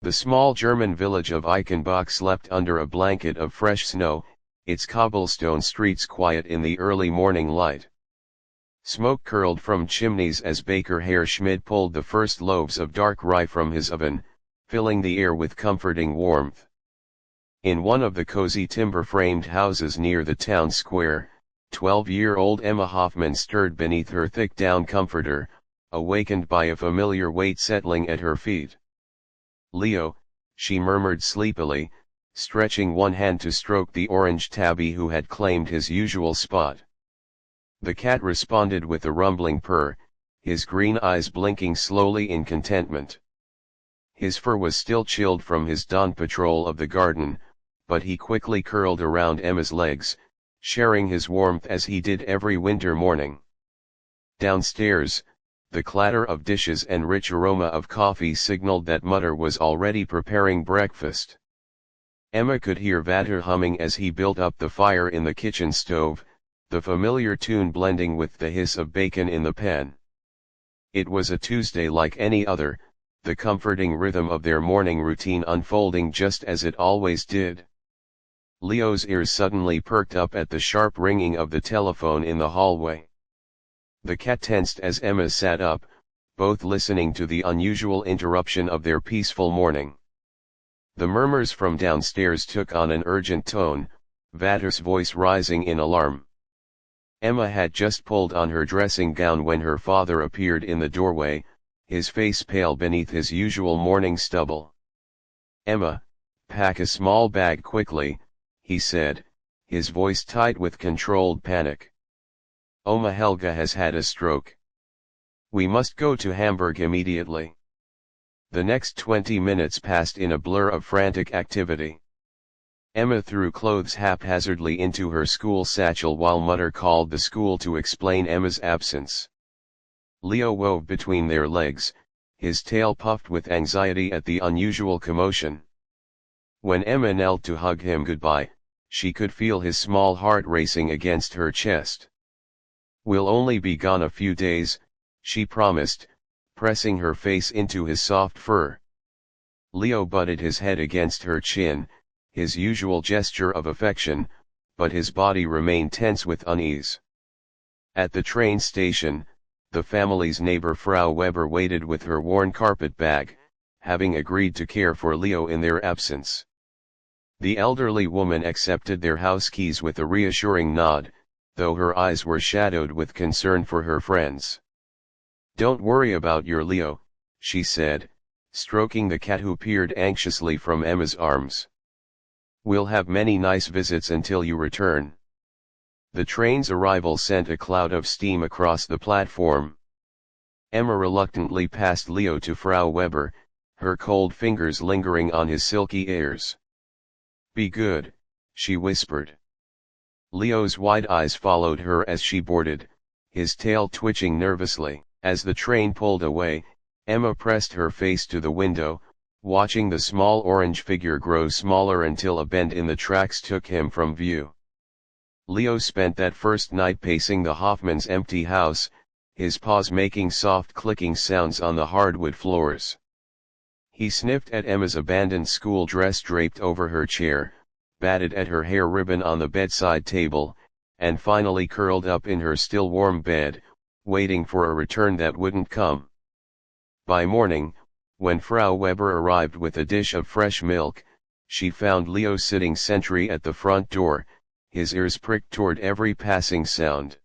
The small German village of Eichenbach slept under a blanket of fresh snow, its cobblestone streets quiet in the early morning light. Smoke curled from chimneys as baker Herr Schmidt pulled the first loaves of dark rye from his oven, filling the air with comforting warmth. In one of the cozy timber-framed houses near the town square, 12-year-old Emma Hoffman stirred beneath her thick down comforter, awakened by a familiar weight settling at her feet. "Leo," she murmured sleepily, stretching one hand to stroke the orange tabby who had claimed his usual spot. The cat responded with a rumbling purr, his green eyes blinking slowly in contentment. His fur was still chilled from his dawn patrol of the garden, but he quickly curled around Emma's legs, sharing his warmth as he did every winter morning. Downstairs, the clatter of dishes and rich aroma of coffee signaled that Mutter was already preparing breakfast. Emma could hear Vater humming as he built up the fire in the kitchen stove, the familiar tune blending with the hiss of bacon in the pan. It was a Tuesday like any other, the comforting rhythm of their morning routine unfolding just as it always did. Leo's ears suddenly perked up at the sharp ringing of the telephone in the hallway. The cat tensed as Emma sat up, both listening to the unusual interruption of their peaceful morning. The murmurs from downstairs took on an urgent tone, Vater's voice rising in alarm. Emma had just pulled on her dressing gown when her father appeared in the doorway, his face pale beneath his usual morning stubble. "Emma, pack a small bag quickly," he said, his voice tight with controlled panic. "Oma Helga has had a stroke. We must go to Hamburg immediately." The next 20 minutes passed in a blur of frantic activity. Emma threw clothes haphazardly into her school satchel while Mutter called the school to explain Emma's absence. Leo wove between their legs, his tail puffed with anxiety at the unusual commotion. When Emma knelt to hug him goodbye, she could feel his small heart racing against her chest. "We'll only be gone a few days," she promised, pressing her face into his soft fur. Leo butted his head against her chin, his usual gesture of affection, but his body remained tense with unease. At the train station, the family's neighbor Frau Weber waited with her worn carpet bag, having agreed to care for Leo in their absence. The elderly woman accepted their house keys with a reassuring nod, though her eyes were shadowed with concern for her friends. "Don't worry about your Leo," she said, stroking the cat who peered anxiously from Emma's arms. "We'll have many nice visits until you return." The train's arrival sent a cloud of steam across the platform. Emma reluctantly passed Leo to Frau Weber, her cold fingers lingering on his silky ears. "Be good," she whispered. Leo's wide eyes followed her as she boarded, his tail twitching nervously. As the train pulled away, Emma pressed her face to the window, watching the small orange figure grow smaller until a bend in the tracks took him from view. Leo spent that first night pacing the Hoffmans' empty house, his paws making soft clicking sounds on the hardwood floors. He sniffed at Emma's abandoned school dress draped over her chair, batted at her hair ribbon on the bedside table, and finally curled up in her still warm bed, waiting for a return that wouldn't come. By morning, when Frau Weber arrived with a dish of fresh milk, she found Leo sitting sentry at the front door, his ears pricked toward every passing sound.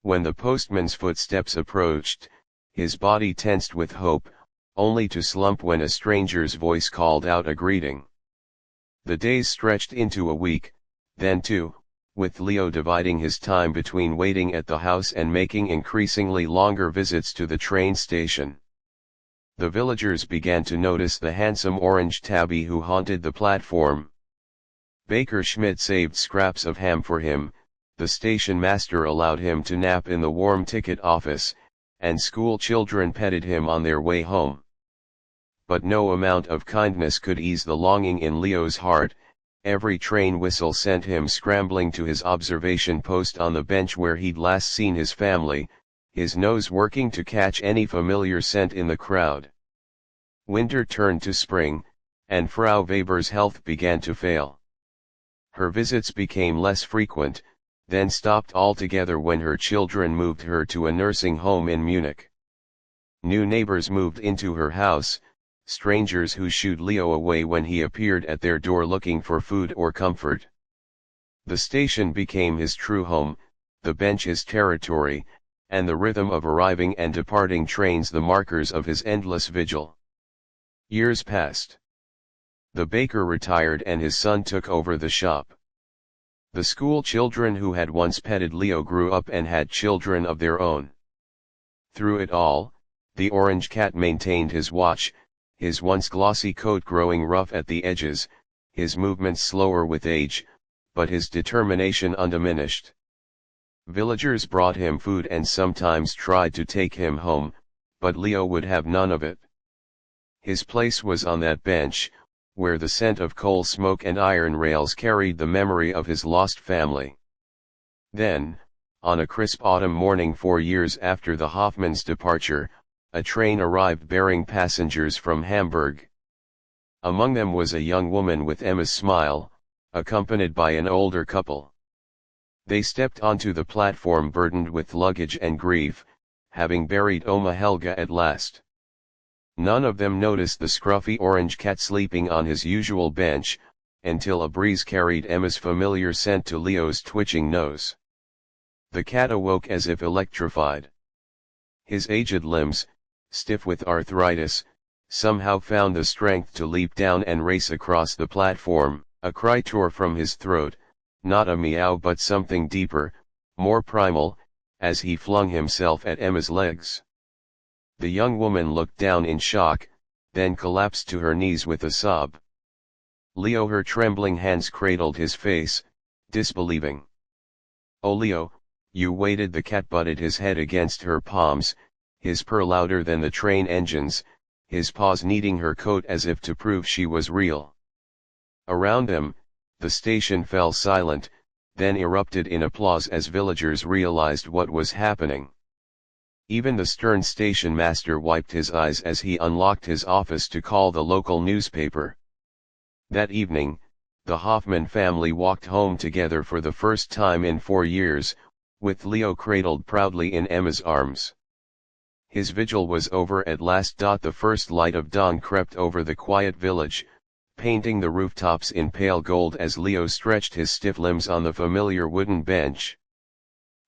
When the postman's footsteps approached, his body tensed with hope, only to slump when a stranger's voice called out a greeting. The days stretched into a week, then two, with Leo dividing his time between waiting at the house and making increasingly longer visits to the train station. The villagers began to notice the handsome orange tabby who haunted the platform. Baker Schmidt saved scraps of ham for him, the station master allowed him to nap in the warm ticket office, and school children petted him on their way home. But no amount of kindness could ease the longing in Leo's heart. Every train whistle sent him scrambling to his observation post on the bench where he'd last seen his family, his nose working to catch any familiar scent in the crowd. Winter turned to spring, and Frau Weber's health began to fail. Her visits became less frequent, then stopped altogether when her children moved her to a nursing home in Munich. New neighbors moved into her house, strangers who shooed Leo away when he appeared at their door looking for food or comfort. The station became his true home, the bench his territory, and the rhythm of arriving and departing trains the markers of his endless vigil. Years passed. The baker retired and his son took over the shop. The school children who had once petted Leo grew up and had children of their own. Through it all, the orange cat maintained his watch, his once glossy coat growing rough at the edges, his movements slower with age, but his determination undiminished. Villagers brought him food and sometimes tried to take him home, but Leo would have none of it. His place was on that bench, where the scent of coal smoke and iron rails carried the memory of his lost family. Then, on a crisp autumn morning 4 years after the Hoffmans' departure, a train arrived bearing passengers from Hamburg. Among them was a young woman with Emma's smile, accompanied by an older couple. They stepped onto the platform burdened with luggage and grief, having buried Oma Helga at last. None of them noticed the scruffy orange cat sleeping on his usual bench, until a breeze carried Emma's familiar scent to Leo's twitching nose. The cat awoke as if electrified. His aged limbs, stiff with arthritis, somehow found the strength to leap down and race across the platform. A cry tore from his throat, not a meow but something deeper, more primal, as he flung himself at Emma's legs. The young woman looked down in shock, then collapsed to her knees with a sob. Leo, her trembling hands cradled his face, disbelieving. "Oh Leo, you waited." The cat butted his head against her palms, his purr louder than the train engines, his paws kneading her coat as if to prove she was real. Around them, the station fell silent, then erupted in applause as villagers realized what was happening. Even the stern station master wiped his eyes as he unlocked his office to call the local newspaper. That evening, the Hoffman family walked home together for the first time in 4 years, with Leo cradled proudly in Emma's arms. His vigil was over at last. The first light of dawn crept over the quiet village, painting the rooftops in pale gold as Leo stretched his stiff limbs on the familiar wooden bench.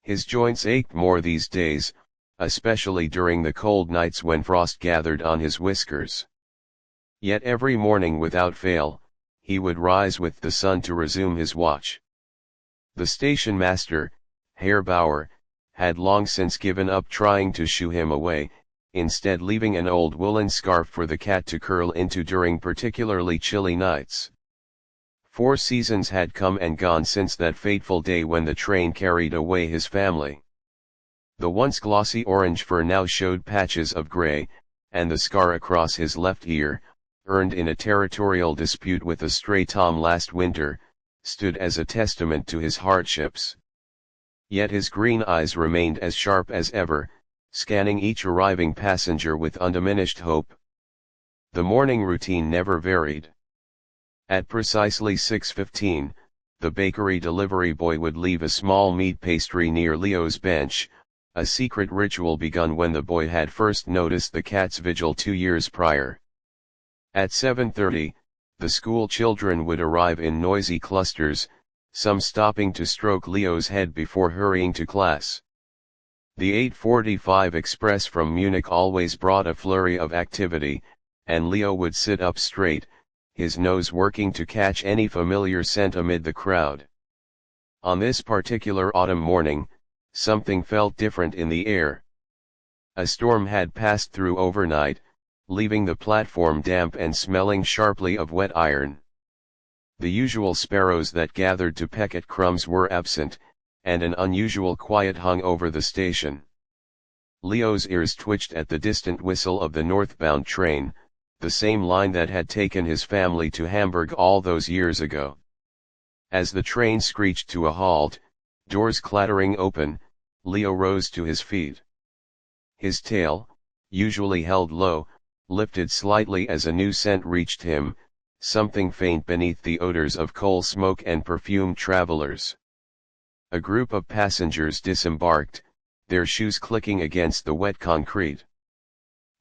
His joints ached more these days, especially during the cold nights when frost gathered on his whiskers. Yet every morning without fail, he would rise with the sun to resume his watch. The station master, Herr Bauer, had long since given up trying to shoo him away, instead leaving an old woolen scarf for the cat to curl into during particularly chilly nights. 4 seasons had come and gone since that fateful day when the train carried away his family. The once glossy orange fur now showed patches of gray, and the scar across his left ear, earned in a territorial dispute with a stray tom last winter, stood as a testament to his hardships. Yet his green eyes remained as sharp as ever, scanning each arriving passenger with undiminished hope. The morning routine never varied. At precisely 6:15, the bakery delivery boy would leave a small meat pastry near Leo's bench, a secret ritual begun when the boy had first noticed the cat's vigil 2 years prior. At 7:30, the school children would arrive in noisy clusters, some stopping to stroke Leo's head before hurrying to class. The 8:45 express from Munich always brought a flurry of activity, and Leo would sit up straight, his nose working to catch any familiar scent amid the crowd. On this particular autumn morning, something felt different in the air. A storm had passed through overnight, leaving the platform damp and smelling sharply of wet iron. The usual sparrows that gathered to peck at crumbs were absent, and an unusual quiet hung over the station. Leo's ears twitched at the distant whistle of the northbound train, the same line that had taken his family to Hamburg all those years ago. As the train screeched to a halt, doors clattering open, Leo rose to his feet. His tail, usually held low, lifted slightly as a new scent reached him, something faint beneath the odors of coal smoke and perfumed travelers. A group of passengers disembarked, their shoes clicking against the wet concrete.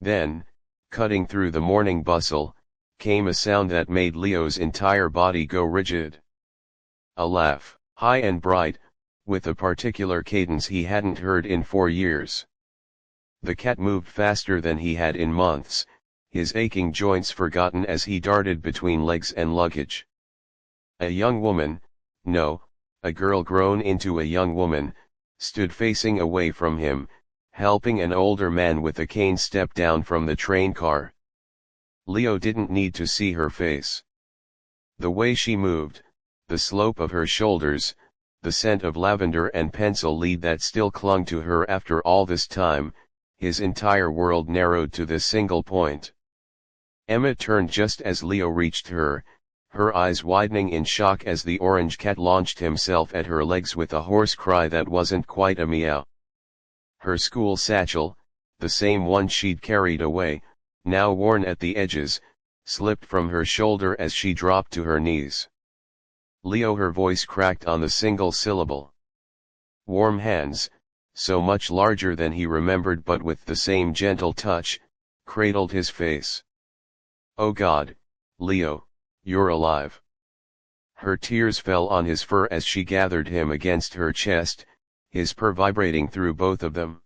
Then, cutting through the morning bustle, came a sound that made Leo's entire body go rigid. A laugh, high and bright, with a particular cadence he hadn't heard in 4 years. The cat moved faster than he had in months, his aching joints forgotten as he darted between legs and luggage. A young woman, no, a girl grown into a young woman, stood facing away from him, helping an older man with a cane step down from the train car. Leo didn't need to see her face. The way she moved, the slope of her shoulders, the scent of lavender and pencil lead that still clung to her after all this time, his entire world narrowed to this single point. Emma turned just as Leo reached her, her eyes widening in shock as the orange cat launched himself at her legs with a hoarse cry that wasn't quite a meow. Her school satchel, the same one she'd carried away, now worn at the edges, slipped from her shoulder as she dropped to her knees. Leo, her voice cracked on the single syllable. Warm hands, so much larger than he remembered but with the same gentle touch, cradled his face. Oh God, Leo, you're alive. Her tears fell on his fur as she gathered him against her chest, his purr vibrating through both of them.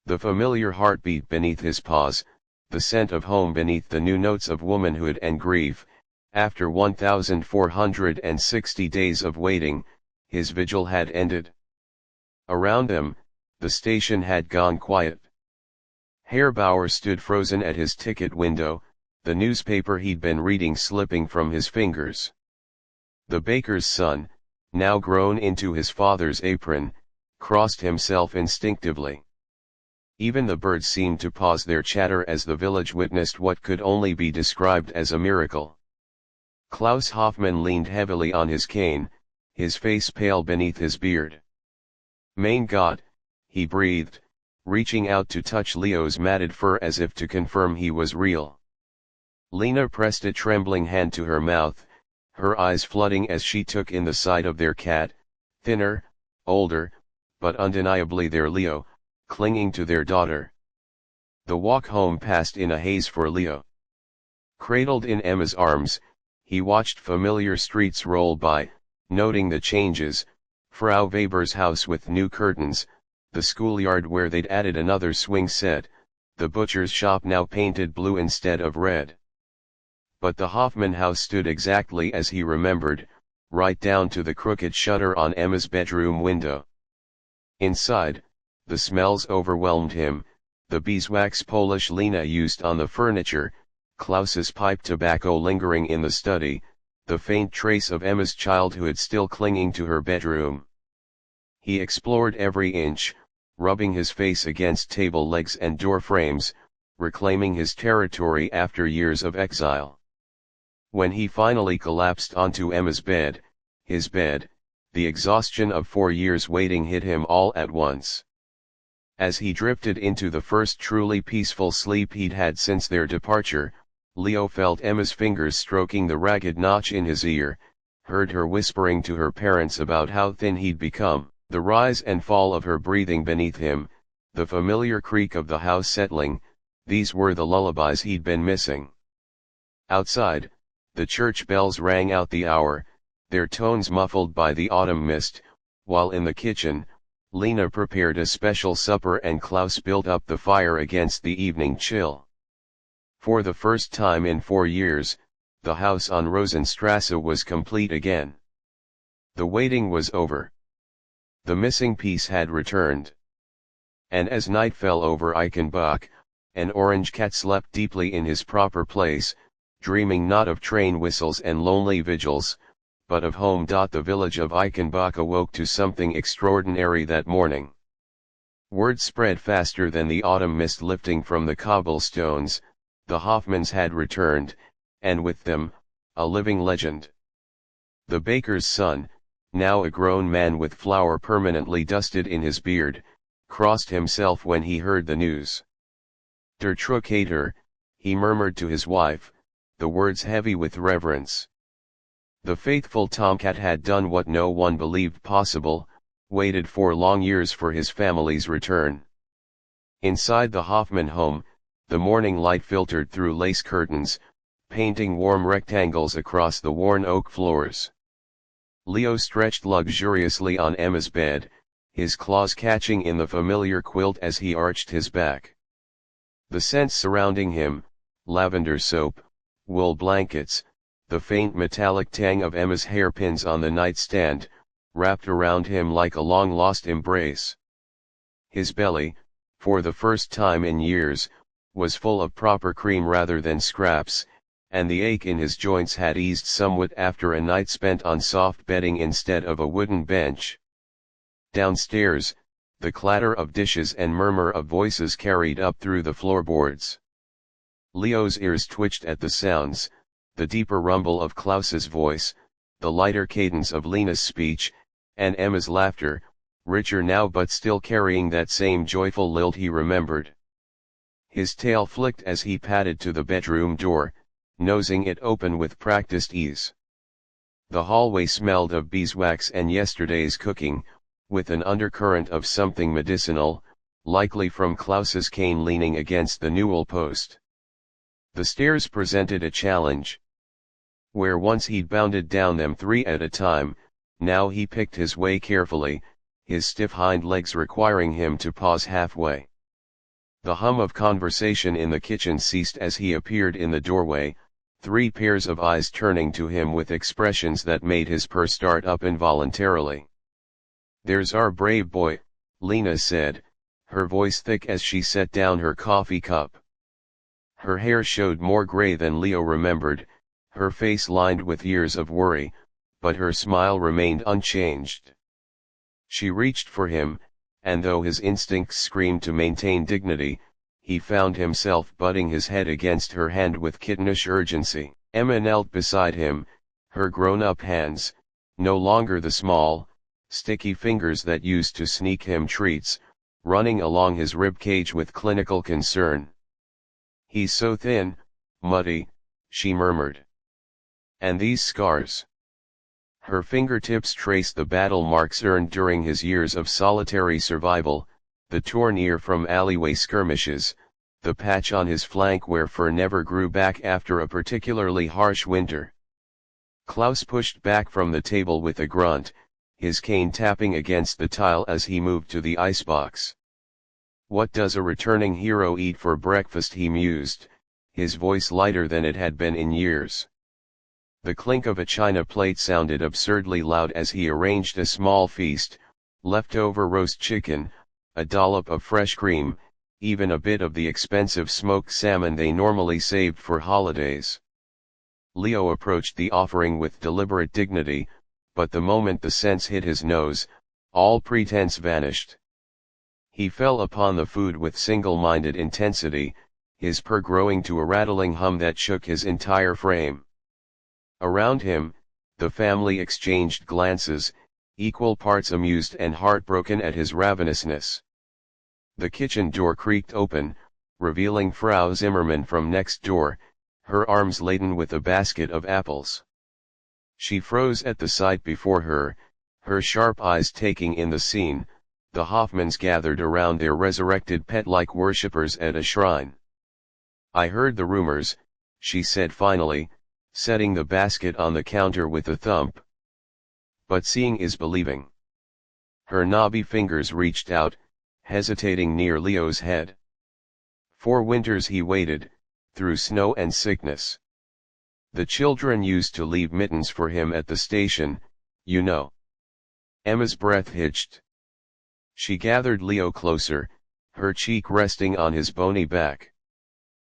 The familiar heartbeat beneath his paws, the scent of home beneath the new notes of womanhood and grief. After 1,460 days of waiting, his vigil had ended. Around them, the station had gone quiet. Herr Bauer stood frozen at his ticket window, the newspaper he'd been reading slipping from his fingers. The baker's son, now grown into his father's apron, crossed himself instinctively. Even the birds seemed to pause their chatter as the village witnessed what could only be described as a miracle. Klaus Hoffmann leaned heavily on his cane, his face pale beneath his beard. Mein Gott, he breathed, reaching out to touch Leo's matted fur as if to confirm he was real. Lena pressed a trembling hand to her mouth, her eyes flooding as she took in the sight of their cat, thinner, older, but undeniably their Leo, clinging to their daughter. The walk home passed in a haze for Leo. Cradled in Emma's arms, he watched familiar streets roll by, noting the changes: Frau Weber's house with new curtains, the schoolyard where they'd added another swing set, the butcher's shop now painted blue instead of red. But the Hoffman house stood exactly as he remembered, right down to the crooked shutter on Emma's bedroom window. Inside, the smells overwhelmed him, the beeswax polish Lena used on the furniture, Klaus's pipe tobacco lingering in the study, the faint trace of Emma's childhood still clinging to her bedroom. He explored every inch, rubbing his face against table legs and door frames, reclaiming his territory after years of exile. When he finally collapsed onto Emma's bed, his bed, the exhaustion of 4 years waiting hit him all at once. As he drifted into the first truly peaceful sleep he'd had since their departure, Leo felt Emma's fingers stroking the ragged notch in his ear, heard her whispering to her parents about how thin he'd become, the rise and fall of her breathing beneath him, the familiar creak of the house settling. These were the lullabies he'd been missing. Outside, the church bells rang out the hour, their tones muffled by the autumn mist, while in the kitchen, Lena prepared a special supper and Klaus built up the fire against the evening chill. For the first time in 4 years, the house on Rosenstrasse was complete again. The waiting was over. The missing piece had returned. And as night fell over Eichenbach, an orange cat slept deeply in his proper place, dreaming not of train whistles and lonely vigils, but of home. The village of Eichenbach awoke to something extraordinary that morning. Word spread faster than the autumn mist lifting from the cobblestones. The Hoffmans had returned, and with them, a living legend. The baker's son, now a grown man with flour permanently dusted in his beard, crossed himself when he heard the news. Der Trucator, he murmured to his wife, the words heavy with reverence. The faithful tomcat had done what no one believed possible, waited for long years for his family's return. Inside the Hoffman home, the morning light filtered through lace curtains, painting warm rectangles across the worn oak floors. Leo stretched luxuriously on Emma's bed, his claws catching in the familiar quilt as he arched his back. The scents surrounding him, lavender soap, wool blankets, the faint metallic tang of Emma's hairpins on the nightstand, wrapped around him like a long-lost embrace. His belly, for the first time in years, was full of proper cream rather than scraps, and the ache in his joints had eased somewhat after a night spent on soft bedding instead of a wooden bench. Downstairs, the clatter of dishes and murmur of voices carried up through the floorboards. Leo's ears twitched at the sounds, the deeper rumble of Klaus's voice, the lighter cadence of Lena's speech, and Emma's laughter, richer now but still carrying that same joyful lilt he remembered. His tail flicked as he padded to the bedroom door, nosing it open with practiced ease. The hallway smelled of beeswax and yesterday's cooking, with an undercurrent of something medicinal, likely from Klaus's cane leaning against the newel post. The stairs presented a challenge. Where once he'd bounded down them 3 at a time, now he picked his way carefully, his stiff hind legs requiring him to pause halfway. The hum of conversation in the kitchen ceased as he appeared in the doorway, 3 pairs of eyes turning to him with expressions that made his purr start up involuntarily. "There's our brave boy," Lena said, her voice thick as she set down her coffee cup. Her hair showed more gray than Leo remembered, her face lined with years of worry, but her smile remained unchanged. She reached for him, and though his instincts screamed to maintain dignity, he found himself butting his head against her hand with kittenish urgency. Emma knelt beside him, her grown-up hands, no longer the small, sticky fingers that used to sneak him treats, running along his rib cage with clinical concern. "He's so thin, muddy," she murmured. "And these scars." Her fingertips traced the battle marks earned during his years of solitary survival, the torn ear from alleyway skirmishes, the patch on his flank where fur never grew back after a particularly harsh winter. Klaus pushed back from the table with a grunt, his cane tapping against the tile as he moved to the icebox. "What does a returning hero eat for breakfast?" he mused, his voice lighter than it had been in years. The clink of a china plate sounded absurdly loud as he arranged a small feast, leftover roast chicken, a dollop of fresh cream, even a bit of the expensive smoked salmon they normally saved for holidays. Leo approached the offering with deliberate dignity, but the moment the scents hit his nose, all pretense vanished. He fell upon the food with single-minded intensity, his purr growing to a rattling hum that shook his entire frame. Around him, the family exchanged glances, equal parts amused and heartbroken at his ravenousness. The kitchen door creaked open, revealing Frau Zimmermann from next door, her arms laden with a basket of apples. She froze at the sight before her, her sharp eyes taking in the scene, the Hoffmans gathered around their resurrected pet like worshippers at a shrine. "I heard the rumors," she said finally, setting the basket on the counter with a thump. "But seeing is believing." Her knobby fingers reached out, hesitating near Leo's head. "For winters he waited, through snow and sickness. The children used to leave mittens for him at the station, you know." Emma's breath hitched. She gathered Leo closer, her cheek resting on his bony back.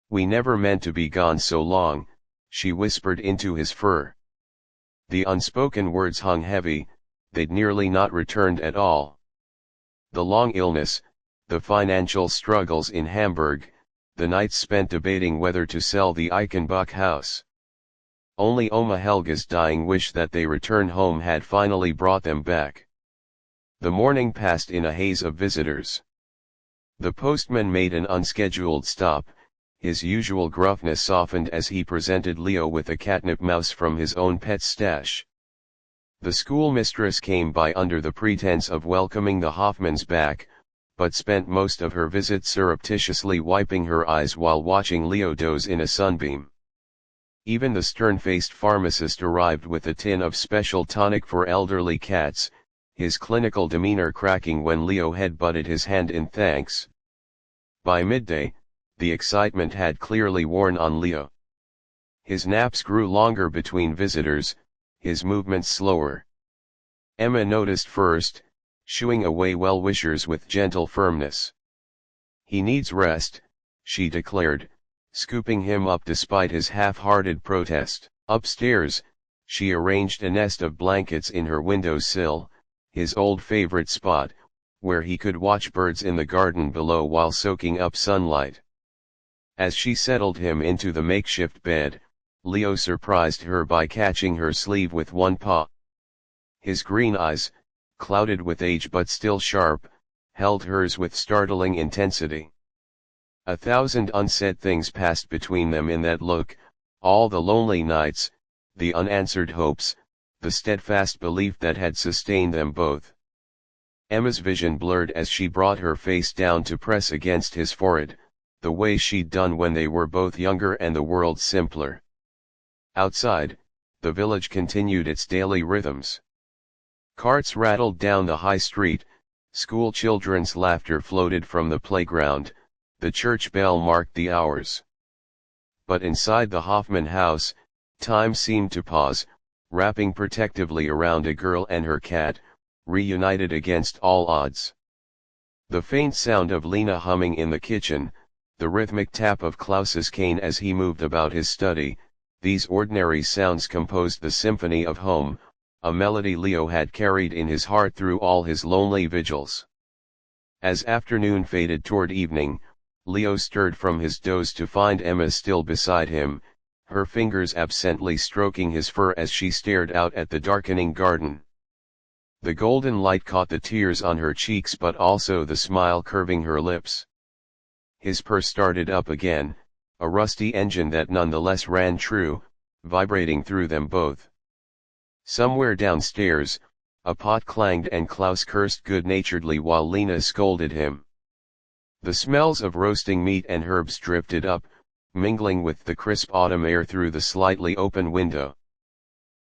"We never meant to be gone so long," she whispered into his fur. The unspoken words hung heavy, they'd nearly not returned at all. The long illness, the financial struggles in Hamburg, the nights spent debating whether to sell the Eichenbach house. Only Oma Helga's dying wish that they return home had finally brought them back. The morning passed in a haze of visitors. The postman made an unscheduled stop, his usual gruffness softened as he presented Leo with a catnip mouse from his own pet stash. The schoolmistress came by under the pretense of welcoming the Hoffmans back, but spent most of her visit surreptitiously wiping her eyes while watching Leo doze in a sunbeam. Even the stern-faced pharmacist arrived with a tin of special tonic for elderly cats, his clinical demeanor cracking when Leo head-butted his hand in thanks. By midday, the excitement had clearly worn on Leo. His naps grew longer between visitors, his movements slower. Emma noticed first, shooing away well-wishers with gentle firmness. "He needs rest," she declared, scooping him up despite his half-hearted protest. Upstairs, she arranged a nest of blankets in her window-sill, his old favorite spot, where he could watch birds in the garden below while soaking up sunlight. As she settled him into the makeshift bed, Leo surprised her by catching her sleeve with one paw. His green eyes, clouded with age but still sharp, held hers with startling intensity. 1,000 unsaid things passed between them in that look, all the lonely nights, the unanswered hopes, the steadfast belief that had sustained them both. Emma's vision blurred as she brought her face down to press against his forehead, the way she'd done when they were both younger and the world simpler. Outside, the village continued its daily rhythms. Carts rattled down the high street, school children's laughter floated from the playground, the church bell marked the hours. But inside the Hoffman house, time seemed to pause, wrapping protectively around a girl and her cat, reunited against all odds. The faint sound of Lena humming in the kitchen, the rhythmic tap of Klaus's cane as he moved about his study, these ordinary sounds composed the symphony of home, a melody Leo had carried in his heart through all his lonely vigils. As afternoon faded toward evening, Leo stirred from his doze to find Emma still beside him, her fingers absently stroking his fur as she stared out at the darkening garden. The golden light caught the tears on her cheeks but also the smile curving her lips. His purr started up again, a rusty engine that nonetheless ran true, vibrating through them both. Somewhere downstairs, a pot clanged and Klaus cursed good-naturedly while Lena scolded him. The smells of roasting meat and herbs drifted up, mingling with the crisp autumn air through the slightly open window.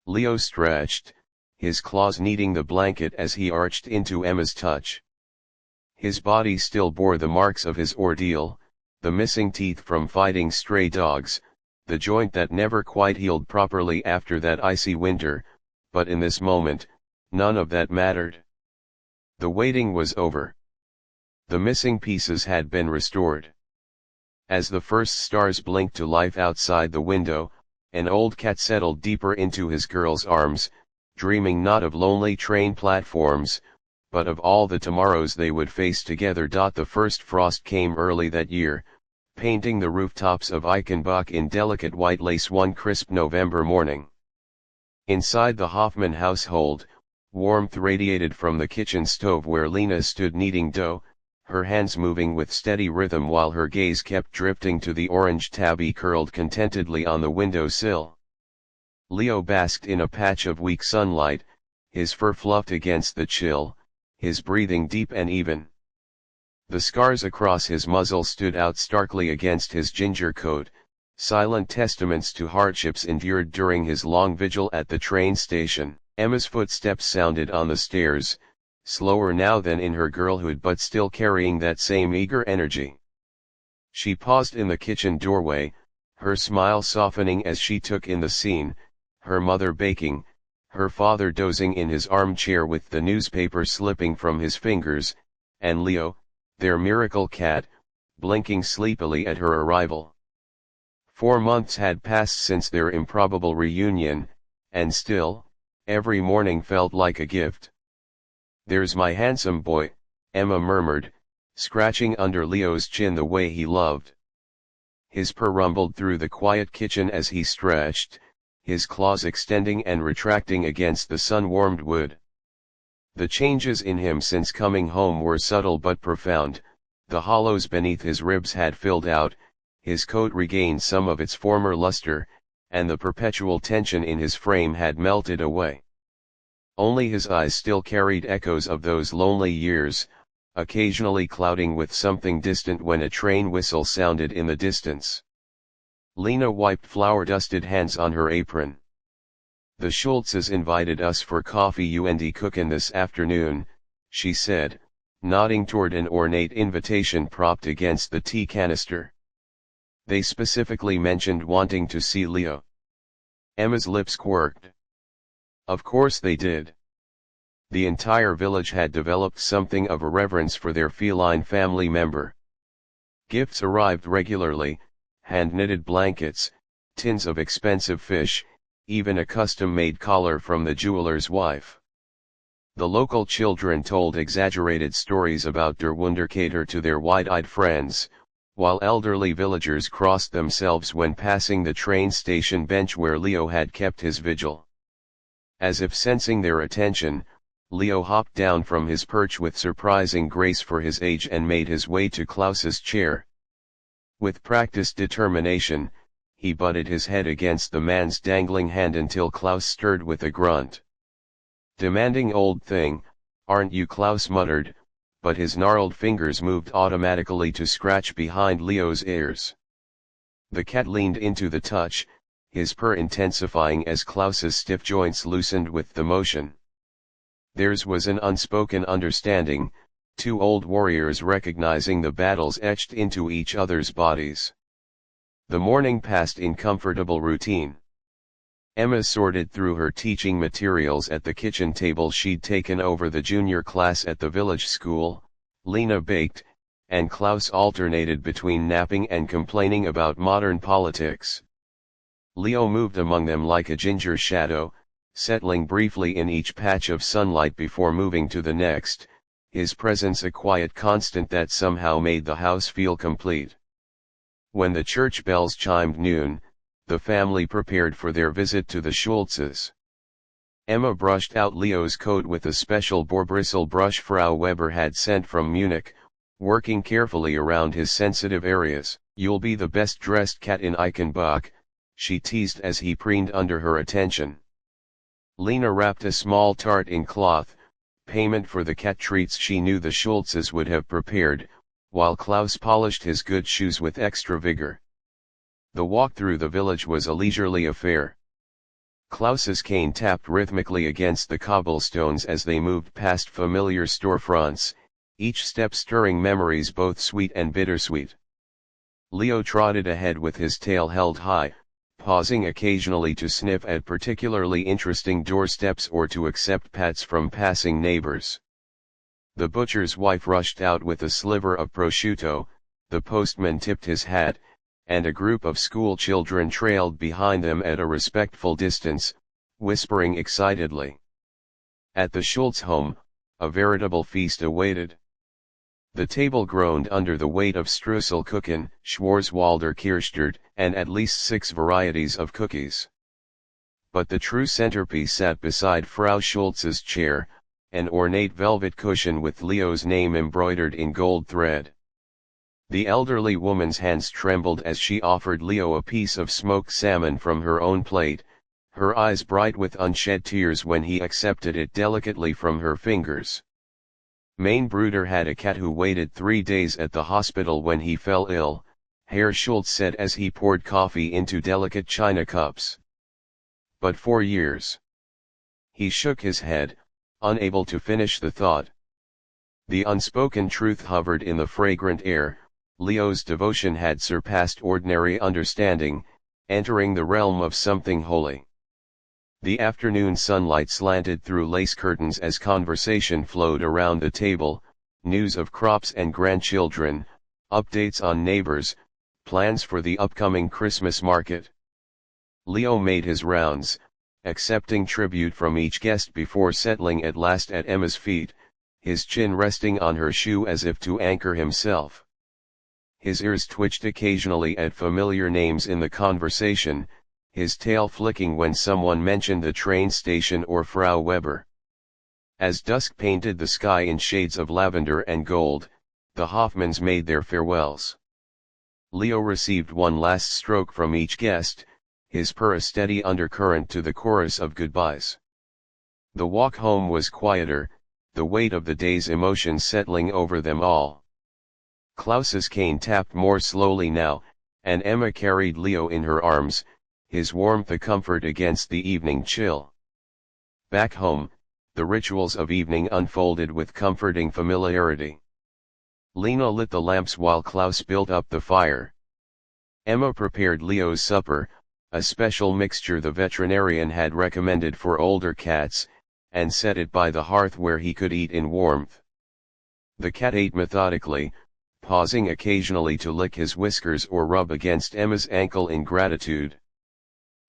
Leo stretched, his claws kneading the blanket as he arched into Emma's touch. His body still bore the marks of his ordeal, the missing teeth from fighting stray dogs, the joint that never quite healed properly after that icy winter, but in this moment, none of that mattered. The waiting was over. The missing pieces had been restored. As the first stars blinked to life outside the window, an old cat settled deeper into his girl's arms, dreaming not of lonely train platforms, but of all the tomorrows they would face together. The first frost came early that year, painting the rooftops of Eichenbach in delicate white lace one crisp November morning. Inside the Hoffman household, warmth radiated from the kitchen stove where Lena stood kneading dough, her hands moving with steady rhythm while her gaze kept drifting to the orange tabby curled contentedly on the window-sill. Leo basked in a patch of weak sunlight, his fur fluffed against the chill, his breathing deep and even. The scars across his muzzle stood out starkly against his ginger coat, silent testaments to hardships endured during his long vigil at the train station. Emma's footsteps sounded on the stairs, slower now than in her girlhood but still carrying that same eager energy. She paused in the kitchen doorway, her smile softening as she took in the scene, her mother baking, her father dozing in his armchair with the newspaper slipping from his fingers, and Leo, their miracle cat, blinking sleepily at her arrival. 4 months had passed since their improbable reunion, and still, every morning felt like a gift. "There's my handsome boy," Emma murmured, scratching under Leo's chin the way he loved. His purr rumbled through the quiet kitchen as he stretched, his claws extending and retracting against the sun-warmed wood. The changes in him since coming home were subtle but profound, the hollows beneath his ribs had filled out, his coat regained some of its former luster, and the perpetual tension in his frame had melted away. Only his eyes still carried echoes of those lonely years, occasionally clouding with something distant when a train whistle sounded in the distance. Lena wiped flour-dusted hands on her apron. "The Schultzes invited us for coffee and cookin' this afternoon," she said, nodding toward an ornate invitation propped against the tea canister. "They specifically mentioned wanting to see Leo." Emma's lips quirked. Of course they did. The entire village had developed something of a reverence for their feline family member. Gifts arrived regularly, hand-knitted blankets, tins of expensive fish, even a custom-made collar from the jeweler's wife. The local children told exaggerated stories about Der Wunderkater to their wide-eyed friends, while elderly villagers crossed themselves when passing the train station bench where Leo had kept his vigil. As if sensing their attention, Leo hopped down from his perch with surprising grace for his age and made his way to Klaus's chair. With practiced determination, he butted his head against the man's dangling hand until Klaus stirred with a grunt. "Demanding old thing, aren't you?" Klaus muttered, but his gnarled fingers moved automatically to scratch behind Leo's ears. The cat leaned into the touch, his purr intensifying as Klaus's stiff joints loosened with the motion. Theirs was an unspoken understanding, two old warriors recognizing the battles etched into each other's bodies. The morning passed in comfortable routine. Emma sorted through her teaching materials at the kitchen table she'd taken over the junior class at the village school, Lena baked, and Klaus alternated between napping and complaining about modern politics. Leo moved among them like a ginger shadow, settling briefly in each patch of sunlight before moving to the next, his presence a quiet constant that somehow made the house feel complete. When the church bells chimed noon, the family prepared for their visit to the Schultzes. Emma brushed out Leo's coat with a special boar-bristle brush Frau Weber had sent from Munich, working carefully around his sensitive areas. "You'll be the best-dressed cat in Eichenbach," she teased as he preened under her attention. Lena wrapped a small tart in cloth, payment for the cat treats she knew the Schultzes would have prepared, while Klaus polished his good shoes with extra vigor. The walk through the village was a leisurely affair. Klaus's cane tapped rhythmically against the cobblestones as they moved past familiar storefronts, each step stirring memories both sweet and bittersweet. Leo trotted ahead with his tail held high, pausing occasionally to sniff at particularly interesting doorsteps or to accept pats from passing neighbors. The butcher's wife rushed out with a sliver of prosciutto, the postman tipped his hat, and a group of school children trailed behind them at a respectful distance, whispering excitedly. At the Schultz home, a veritable feast awaited. The table groaned under the weight of Streuselkuchen, Schwarzwälder Kirschtorte, and at least 6 varieties of cookies. But the true centerpiece sat beside Frau Schultz's chair, an ornate velvet cushion with Leo's name embroidered in gold thread. The elderly woman's hands trembled as she offered Leo a piece of smoked salmon from her own plate, her eyes bright with unshed tears when he accepted it delicately from her fingers. Mein Bruder had a cat who waited 3 days at the hospital when he fell ill, Herr Schultz said as he poured coffee into delicate china cups. But 4 years. He shook his head, unable to finish the thought. The unspoken truth hovered in the fragrant air, Leo's devotion had surpassed ordinary understanding, entering the realm of something holy. The afternoon sunlight slanted through lace curtains as conversation flowed around the table, news of crops and grandchildren, updates on neighbors, plans for the upcoming Christmas market. Leo made his rounds, accepting tribute from each guest before settling at last at Emma's feet, his chin resting on her shoe as if to anchor himself. His ears twitched occasionally at familiar names in the conversation, his tail flicking when someone mentioned the train station or Frau Weber. As dusk painted the sky in shades of lavender and gold, the Hoffmans made their farewells. Leo received one last stroke from each guest, his purr a steady undercurrent to the chorus of goodbyes. The walk home was quieter, the weight of the day's emotions settling over them all. Klaus's cane tapped more slowly now, and Emma carried Leo in her arms, his warmth a comfort against the evening chill. Back home, the rituals of evening unfolded with comforting familiarity. Lena lit the lamps while Klaus built up the fire. Emma prepared Leo's supper, a special mixture the veterinarian had recommended for older cats, and set it by the hearth where he could eat in warmth. The cat ate methodically, pausing occasionally to lick his whiskers or rub against Emma's ankle in gratitude.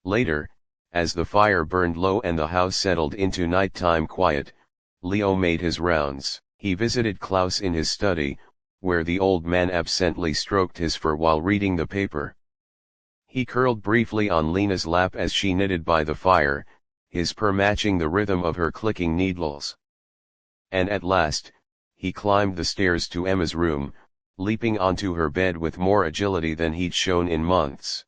Later, as the fire burned low and the house settled into nighttime quiet, Leo made his rounds. He visited Klaus in his study, where the old man absently stroked his fur while reading the paper. He curled briefly on Lena's lap as she knitted by the fire, his purr matching the rhythm of her clicking needles. And at last, he climbed the stairs to Emma's room, leaping onto her bed with more agility than he'd shown in months.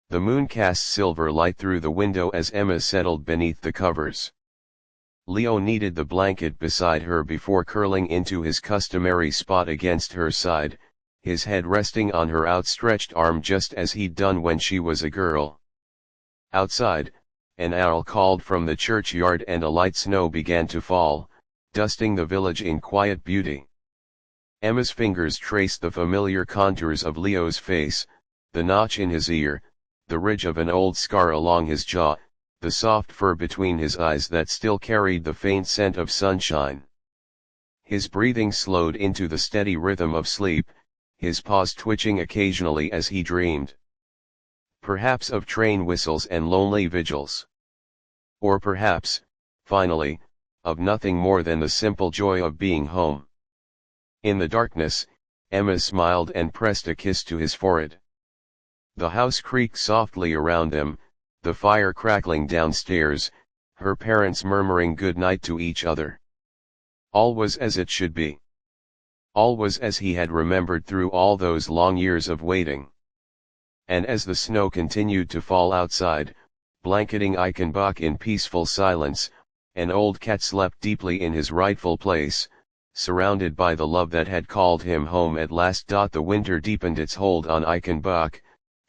The moon cast silver light through the window as Emma settled beneath the covers. Leo kneaded the blanket beside her before curling into his customary spot against her side, his head resting on her outstretched arm just as he'd done when she was a girl. Outside, an owl called from the churchyard and a light snow began to fall, dusting the village in quiet beauty. Emma's fingers traced the familiar contours of Leo's face, the notch in his ear, the ridge of an old scar along his jaw, the soft fur between his eyes that still carried the faint scent of sunshine. His breathing slowed into the steady rhythm of sleep, his paws twitching occasionally as he dreamed. Perhaps of train whistles and lonely vigils. Or perhaps, finally, of nothing more than the simple joy of being home. In the darkness, Emma smiled and pressed a kiss to his forehead. The house creaked softly around them, the fire crackling downstairs, her parents murmuring good night to each other. All was as it should be. All was as he had remembered through all those long years of waiting. And as the snow continued to fall outside, blanketing Eichenbach in peaceful silence, an old cat slept deeply in his rightful place, surrounded by the love that had called him home at last. The winter deepened its hold on Eichenbach,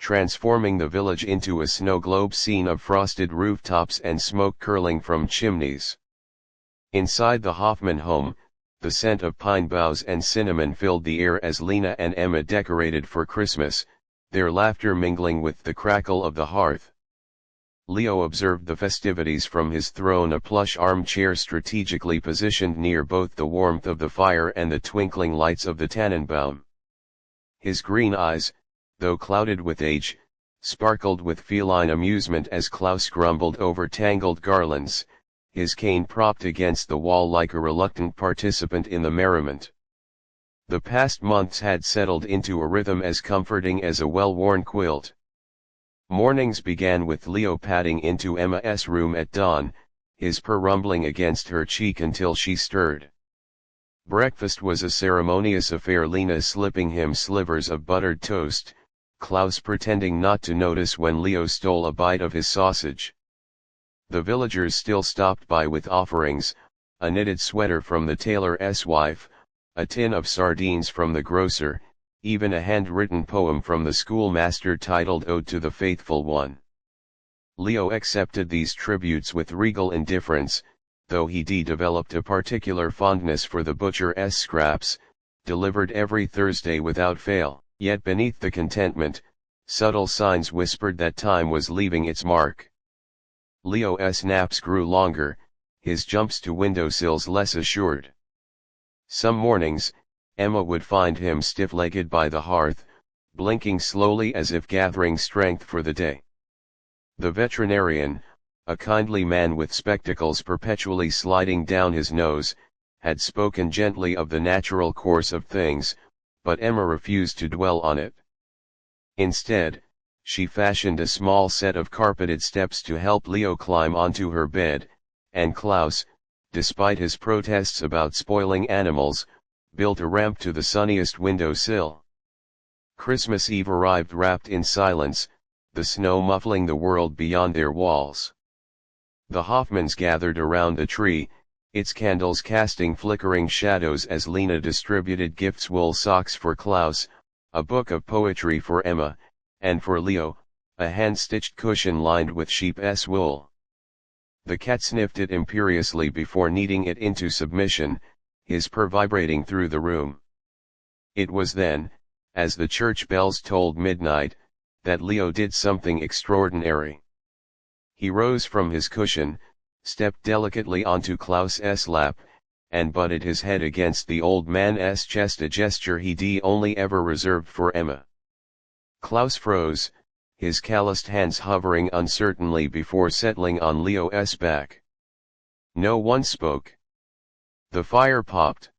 transforming the village into a snow globe scene of frosted rooftops and smoke curling from chimneys. Inside the Hoffman home, the scent of pine boughs and cinnamon filled the air as Lena and Emma decorated for Christmas, their laughter mingling with the crackle of the hearth. Leo observed the festivities from his throne, a plush armchair strategically positioned near both the warmth of the fire and the twinkling lights of the Tannenbaum. His green eyes, though clouded with age, sparkled with feline amusement as Klaus grumbled over tangled garlands, his cane propped against the wall like a reluctant participant in the merriment. The past months had settled into a rhythm as comforting as a well-worn quilt. Mornings began with Leo padding into Emma's room at dawn, his purr rumbling against her cheek until she stirred. Breakfast was a ceremonious affair, Lena slipping him slivers of buttered toast, Klaus pretending not to notice when Leo stole a bite of his sausage. The villagers still stopped by with offerings, a knitted sweater from the tailor's wife, a tin of sardines from the grocer, even a handwritten poem from the schoolmaster titled Ode to the Faithful One. Leo accepted these tributes with regal indifference, though he developed a particular fondness for the butcher's scraps, delivered every Thursday without fail. Yet beneath the contentment, subtle signs whispered that time was leaving its mark. Leo's naps grew longer, his jumps to windowsills less assured. Some mornings, Emma would find him stiff-legged by the hearth, blinking slowly as if gathering strength for the day. The veterinarian, a kindly man with spectacles perpetually sliding down his nose, had spoken gently of the natural course of things, but Emma refused to dwell on it. Instead, she fashioned a small set of carpeted steps to help Leo climb onto her bed, and Klaus, despite his protests about spoiling animals, built a ramp to the sunniest window sill. Christmas Eve arrived wrapped in silence, the snow muffling the world beyond their walls. The Hoffmans gathered around the tree, its candles casting flickering shadows as Lena distributed gifts: wool socks for Klaus, a book of poetry for Emma, and for Leo, a hand-stitched cushion lined with sheep's wool. The cat sniffed it imperiously before kneading it into submission, his purr vibrating through the room. It was then, as the church bells tolled midnight, that Leo did something extraordinary. He rose from his cushion, stepped delicately onto Klaus's lap, and butted his head against the old man's chest, a gesture he'd only ever reserved for Emma. Klaus froze, his calloused hands hovering uncertainly before settling on Leo's back. No one spoke. The fire popped.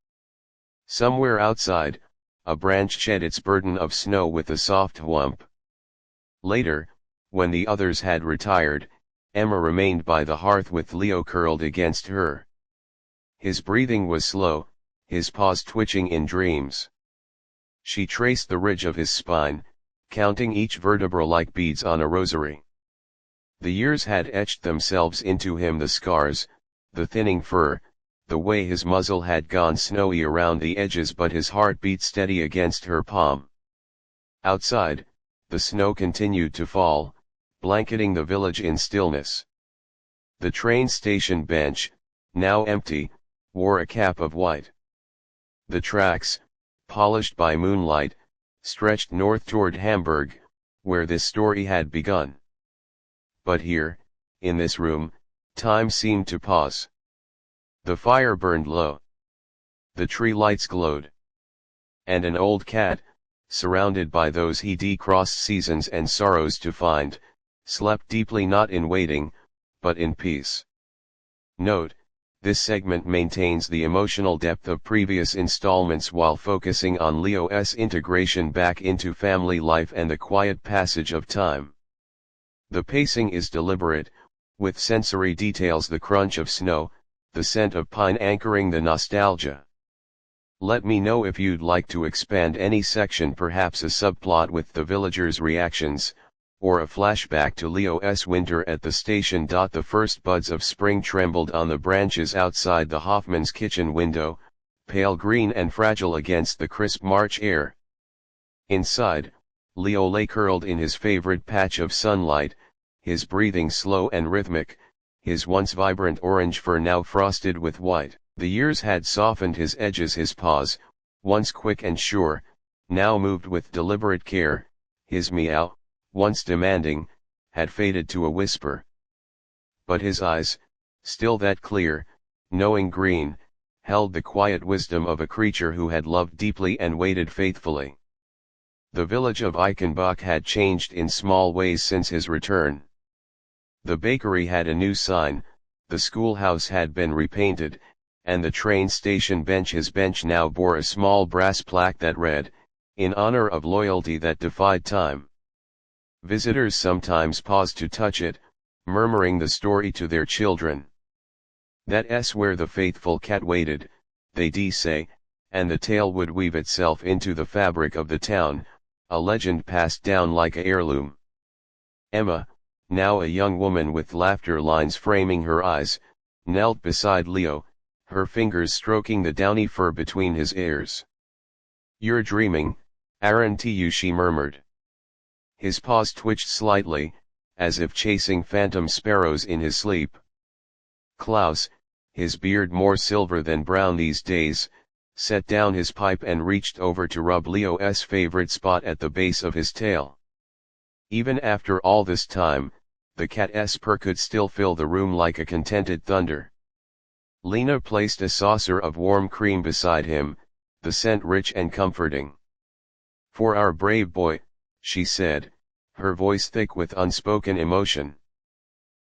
Somewhere outside, a branch shed its burden of snow with a soft whump. Later, when the others had retired, Emma remained by the hearth with Leo curled against her. His breathing was slow, his paws twitching in dreams. She traced the ridge of his spine, counting each vertebra like beads on a rosary. The years had etched themselves into him: the scars, the thinning fur, the way his muzzle had gone snowy around the edges, but his heart beat steady against her palm. Outside, the snow continued to fall, blanketing the village in stillness. The train station bench, now empty, wore a cap of white. The tracks, polished by moonlight, stretched north toward Hamburg, where this story had begun. But here, in this room, time seemed to pause. The fire burned low. The tree lights glowed. And an old cat, surrounded by those he'd crossed seasons and sorrows to find, slept deeply, not in waiting, but in peace. Note: this segment maintains the emotional depth of previous installments while focusing on Leo's integration back into family life and the quiet passage of time. The pacing is deliberate, with sensory details: the crunch of snow, the scent of pine anchoring the nostalgia. Let me know if you'd like to expand any section, perhaps a subplot with the villagers' reactions, or a flashback to Leo's winter at the station. The first buds of spring trembled on the branches outside the Hoffman's kitchen window, pale green and fragile against the crisp March air. Inside, Leo lay curled in his favorite patch of sunlight, his breathing slow and rhythmic, his once vibrant orange fur now frosted with white. The years had softened his edges: his paws, once quick and sure, now moved with deliberate care, his meow, once demanding, had faded to a whisper. But his eyes, still that clear, knowing green, held the quiet wisdom of a creature who had loved deeply and waited faithfully. The village of Eichenbach had changed in small ways since his return. The bakery had a new sign, the schoolhouse had been repainted, and the train station bench, his bench, now bore a small brass plaque that read, "In honor of loyalty that defied time." Visitors sometimes paused to touch it, murmuring the story to their children. That's where the faithful cat waited, they'd say, and the tale would weave itself into the fabric of the town, a legend passed down like a heirloom. Emma, now a young woman with laughter lines framing her eyes, knelt beside Leo, her fingers stroking the downy fur between his ears. "You're dreaming, aren't you?" she murmured. His paws twitched slightly, as if chasing phantom sparrows in his sleep. Klaus, his beard more silver than brown these days, set down his pipe and reached over to rub Leo's favorite spot at the base of his tail. Even after all this time, the cat's purr could still fill the room like a contented thunder. Lena placed a saucer of warm cream beside him, the scent rich and comforting. "For our brave boy," she said, her voice thick with unspoken emotion.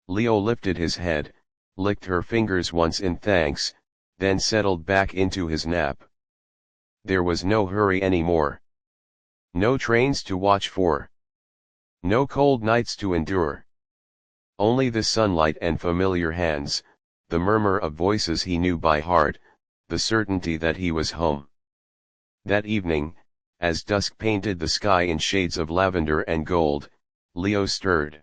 Leo lifted his head, licked her fingers once in thanks, then settled back into his nap. There was no hurry anymore. No trains to watch for. No cold nights to endure. Only the sunlight and familiar hands, the murmur of voices he knew by heart, the certainty that he was home. That evening, As dusk painted the sky in shades of lavender and gold, Leo stirred.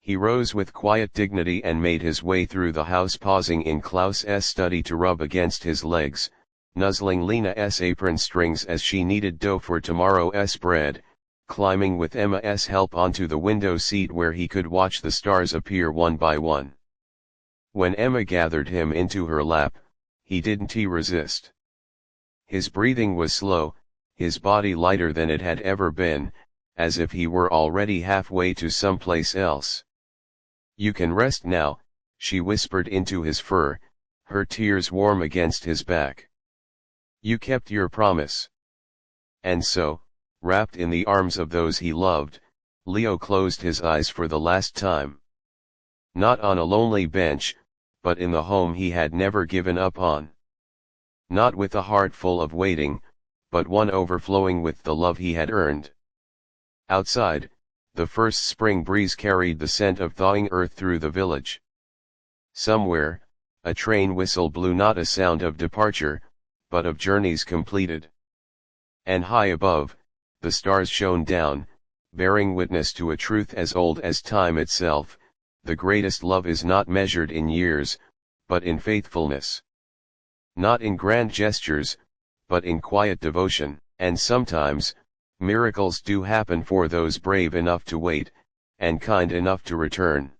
He rose with quiet dignity and made his way through the house, pausing in Klaus's study to rub against his legs, nuzzling Lena's apron strings as she kneaded dough for tomorrow's bread, climbing with Emma's help onto the window seat where he could watch the stars appear one by one. When Emma gathered him into her lap, he didn't resist. His breathing was slow, his body lighter than it had ever been, as if he were already halfway to someplace else. "You can rest now," she whispered into his fur, her tears warm against his back. "You kept your promise." And so, wrapped in the arms of those he loved, Leo closed his eyes for the last time. Not on a lonely bench, but in the home he had never given up on. Not with a heart full of waiting, but one overflowing with the love he had earned. Outside, the first spring breeze carried the scent of thawing earth through the village. Somewhere, a train whistle blew, not a sound of departure, but of journeys completed. And high above, the stars shone down, bearing witness to a truth as old as time itself: the greatest love is not measured in years, but in faithfulness. Not in grand gestures, but in quiet devotion. And sometimes, miracles do happen for those brave enough to wait, and kind enough to return.